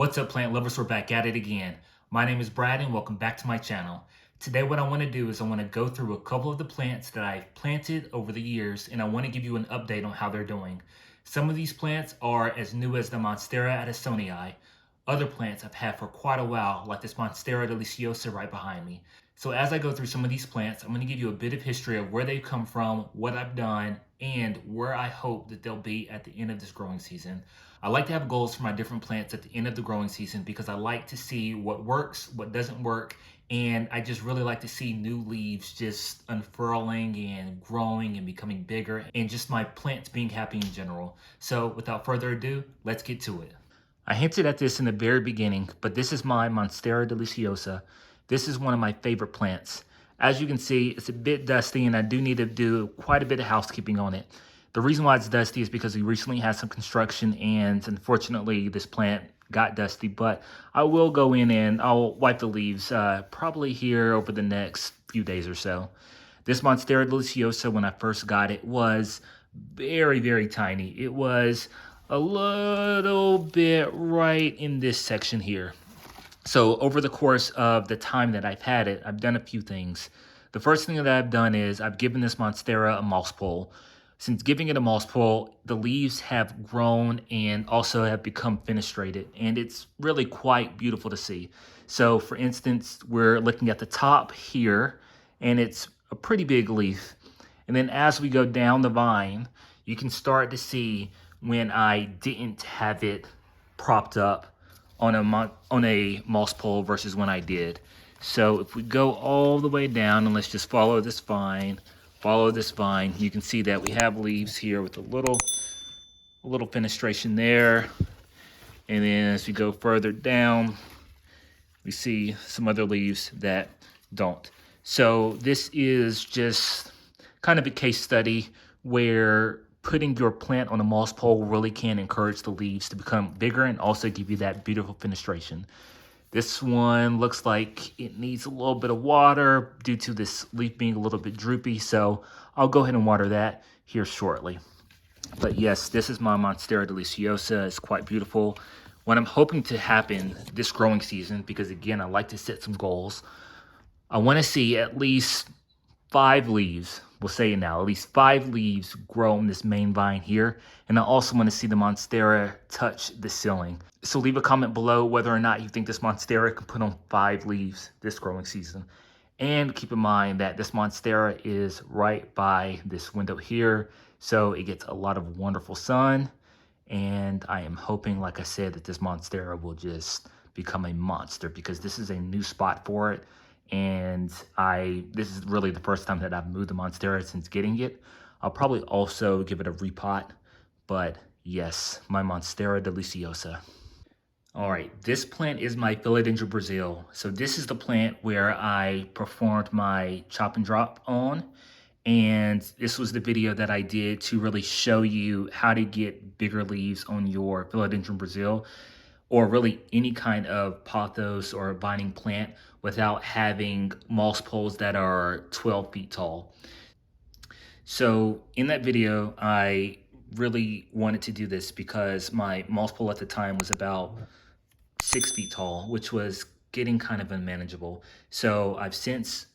What's up, plant lovers? We're back at it again. My name is Brad and welcome back to my channel. Today what I want to do is I want to go through a couple of the plants that I've planted over the years, and I want to give you an update on how they're doing. Some of these plants are as new as the Monstera Deliciosa. Other plants I've had for quite a while, like this Monstera Deliciosa right behind me. So as I go through some of these plants, I'm going to give you a bit of history of where they've come from, what I've done, and where I hope that they'll be at the end of this growing season. I like to have goals for my different plants at the end of the growing season because I like to see what works, what doesn't work, and I just really like to see new leaves just unfurling and growing and becoming bigger, and just my plants being happy in general. So without further ado, let's get to it. I hinted at this in the very beginning, but this is my Monstera Deliciosa. This is one of my favorite plants. As you can see, it's a bit dusty and I do need to do quite a bit of housekeeping on it. The reason why it's dusty is because we recently had some construction and unfortunately this plant got dusty, but I will go in and I'll wipe the leaves probably here over the next few days or so. This Monstera Deliciosa, when I first got it, was very, very tiny. It was a little bit right in this section here. So over the course of the time that I've had it, I've done a few things. The first thing that I've done is I've given this Monstera a moss pole. Since giving it a moss pole, the leaves have grown and also have become fenestrated, and it's really quite beautiful to see. So for instance, we're looking at the top here, and it's a pretty big leaf. And then as we go down the vine, you can start to see when I didn't have it propped up on a moss pole versus when I did. So if we go all the way down and let's just follow this vine, you can see that we have leaves here with a little fenestration there. And then as we go further down, we see some other leaves that don't. So this is just kind of a case study where putting your plant on a moss pole really can encourage the leaves to become bigger and also give you that beautiful fenestration. This one looks like it needs a little bit of water due to this leaf being a little bit droopy, so I'll go ahead and water that here shortly. But yes, this is my Monstera Deliciosa. It's quite beautiful. What I'm hoping to happen this growing season, because again, I like to set some goals, I want to see at least 5 leaves, we'll say it now, at least 5 leaves grow on this main vine here. And I also want to see the Monstera touch the ceiling. So leave a comment below whether or not you think this Monstera can put on 5 leaves this growing season. And keep in mind that this Monstera is right by this window here, so it gets a lot of wonderful sun. And I am hoping, like I said, that this Monstera will just become a monster because this is a new spot for it. And this is really the first time that I've moved the Monstera since getting it. I'll probably also give it a repot, but yes, my Monstera Deliciosa. All right, this plant is my Philodendron Brasil. So this is the plant where I performed my chop and drop on. And this was the video that I did to really show you how to get bigger leaves on your Philodendron Brasil, or really any kind of pothos or vining plant without having moss poles that are 12 feet tall. So in that video, I really wanted to do this because my moss pole at the time was about 6 feet tall, which was getting kind of unmanageable. So I've since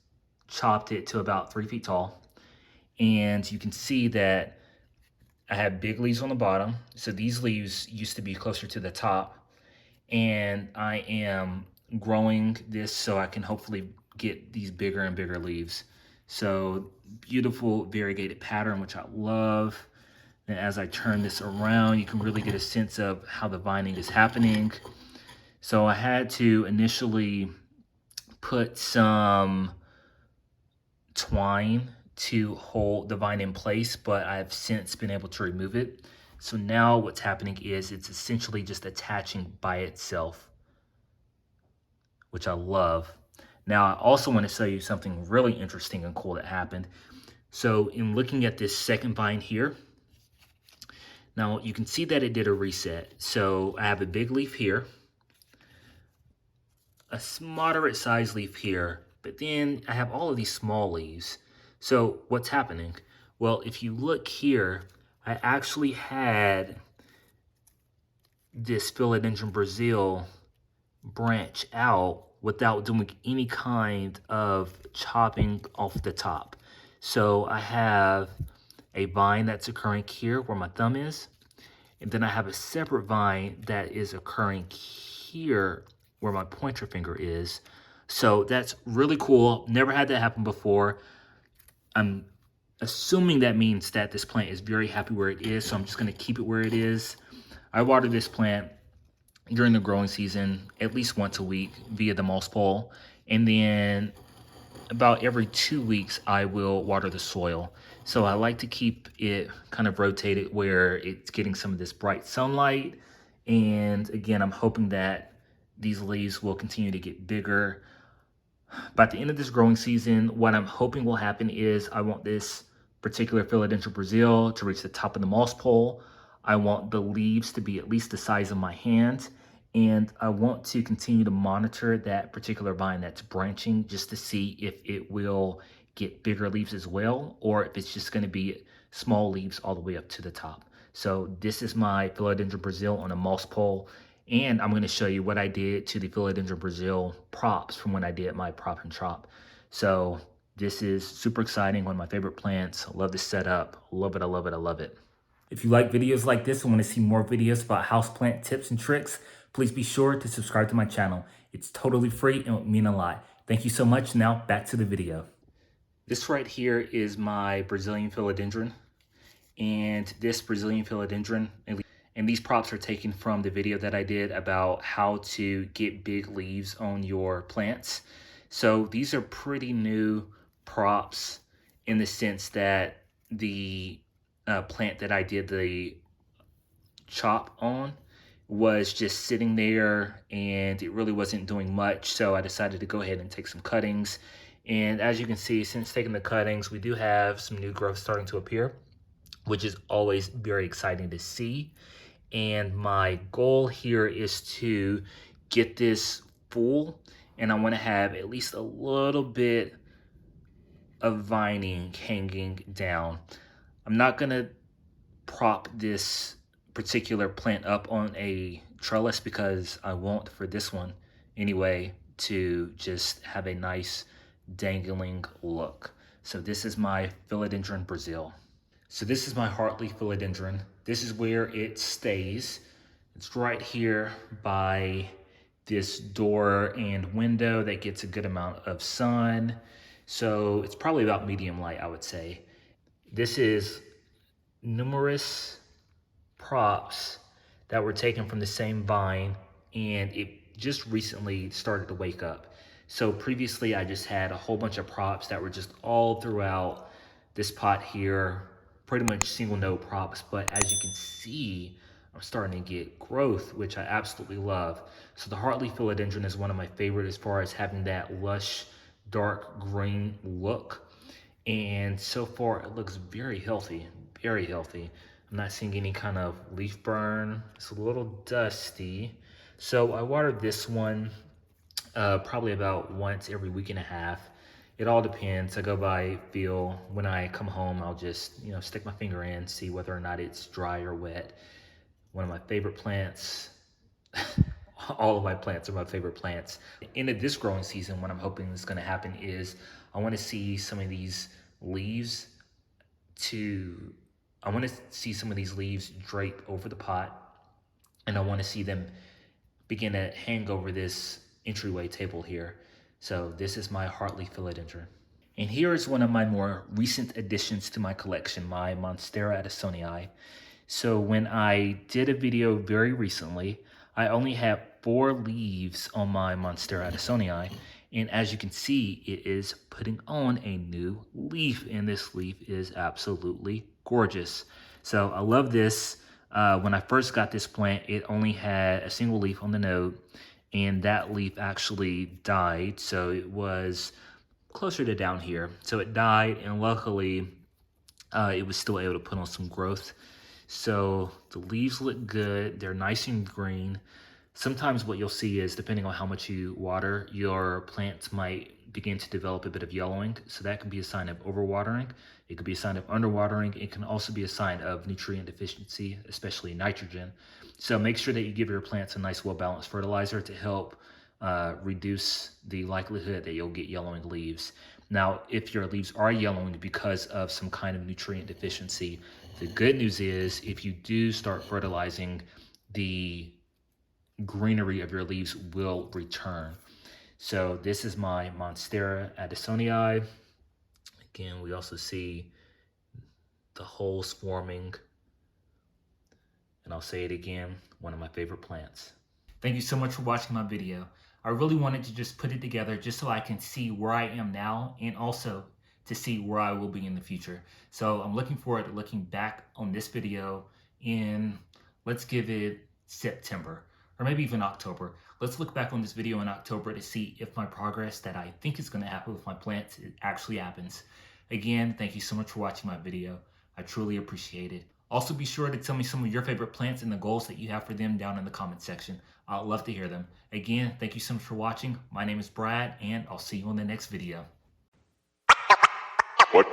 chopped it to about 3 feet tall. And you can see that I have big leaves on the bottom. So these leaves used to be closer to the top. And I am growing this so I can hopefully get these bigger and bigger leaves. So beautiful variegated pattern, which I love. And as I turn this around, you can really get a sense of how the vining is happening. So I had to initially put some twine to hold the vine in place, but I've since been able to remove it. So now what's happening is it's essentially just attaching by itself, which I love. Now I also want to show you something really interesting and cool that happened. So in looking at this second vine here, now you can see that it did a reset. So I have a big leaf here, a moderate sized leaf here, but then I have all of these small leaves. So what's happening? Well, if you look here, I actually had this Philodendron Brasil branch out without doing any kind of chopping off the top. So I have a vine that's occurring here where my thumb is, and then I have a separate vine that is occurring here where my pointer finger is. So that's really cool. Never had that happen before. I'm assuming that means that this plant is very happy where it is, so I'm just gonna keep it where it is. I water this plant during the growing season at least once a week via the mulch pole, and then about every 2 weeks I will water the soil. So I like to keep it kind of rotated where it's getting some of this bright sunlight. And again, I'm hoping that these leaves will continue to get bigger. By the end of this growing season, what I'm hoping will happen is I want this particular Philodendron Brasil to reach the top of the mulch pole. I want the leaves to be at least the size of my hand. And I want to continue to monitor that particular vine that's branching just to see if it will get bigger leaves as well, or if it's just gonna be small leaves all the way up to the top. So this is my Philodendron Brasil on a mulch pole. And I'm going to show you what I did to the Philodendron Brasil props from when I did my prop and chop. So this is super exciting, one of my favorite plants. I love this setup. Love it, I love it, I love it. If you like videos like this and want to see more videos about houseplant tips and tricks, please be sure to subscribe to my channel. It's totally free and would mean a lot. Thank you so much. Now back to the video. This right here is my Brazilian Philodendron. And this Brazilian Philodendron, and these props are taken from the video that I did about how to get big leaves on your plants. So these are pretty new props in the sense that the plant that I did the chop on was just sitting there and it really wasn't doing much. So I decided to go ahead and take some cuttings. And as you can see, since taking the cuttings, we do have some new growth starting to appear, which is always very exciting to see. And my goal here is to get this full, and I want to have at least a little bit of vining hanging down. I'm not going to prop this particular plant up on a trellis because I want for this one anyway to just have a nice dangling look. So this is my Philodendron Brasil. So this is my heartleaf philodendron. This is where it stays. It's right here by this door and window that gets a good amount of sun. So it's probably about medium light, I would say. This is numerous props that were taken from the same vine, and it just recently started to wake up. So previously I just had a whole bunch of props that were just all throughout this pot here, pretty much single node props, but as you can see, I'm starting to get growth, which I absolutely love. So the heartleaf philodendron is one of my favorite as far as having that lush, dark green look. And so far it looks very healthy, very healthy. I'm not seeing any kind of leaf burn. It's a little dusty. So I watered this one probably about once every week and a half. It all depends. I go by feel. When I come home, I'll just, stick my finger in, see whether or not it's dry or wet. One of my favorite plants. All of my plants are my favorite plants. In this growing season, what I'm hoping is going to happen is I want to see some of these leaves drape over the pot, and I want to see them begin to hang over this entryway table here. So this is my heartleaf philodendron. And here is one of my more recent additions to my collection, my Monstera Deliciosa. So when I did a video very recently, I only have 4 leaves on my Monstera Deliciosa. And as you can see, it is putting on a new leaf, and this leaf is absolutely gorgeous. So I love this. When I first got this plant, it only had a single leaf on the node, and that leaf actually died. So it was closer to down here. So it died, and luckily it was still able to put on some growth. So the leaves look good. They're nice and green. Sometimes what you'll see is, depending on how much you water, your plants might begin to develop a bit of yellowing. So that can be a sign of overwatering. It could be a sign of underwatering. It can also be a sign of nutrient deficiency, especially nitrogen. So make sure that you give your plants a nice, well-balanced fertilizer to help reduce the likelihood that you'll get yellowing leaves. Now, if your leaves are yellowing because of some kind of nutrient deficiency, the good news is if you do start fertilizing, the greenery of your leaves will return. So this is my Monstera Addisonii. Again, we also see the holes forming. And I'll say it again, one of my favorite plants. Thank you so much for watching my video. I really wanted to just put it together just so I can see where I am now and also to see where I will be in the future. So I'm looking forward to looking back on this video in, let's give it September or maybe even October. Let's look back on this video in October to see if my progress that I think is going to happen with my plants actually happens. Again, thank you so much for watching my video. I truly appreciate it. Also, be sure to tell me some of your favorite plants and the goals that you have for them down in the comment section. I'd love to hear them. Again, thank you so much for watching. My name is Brad, and I'll see you in the next video. What?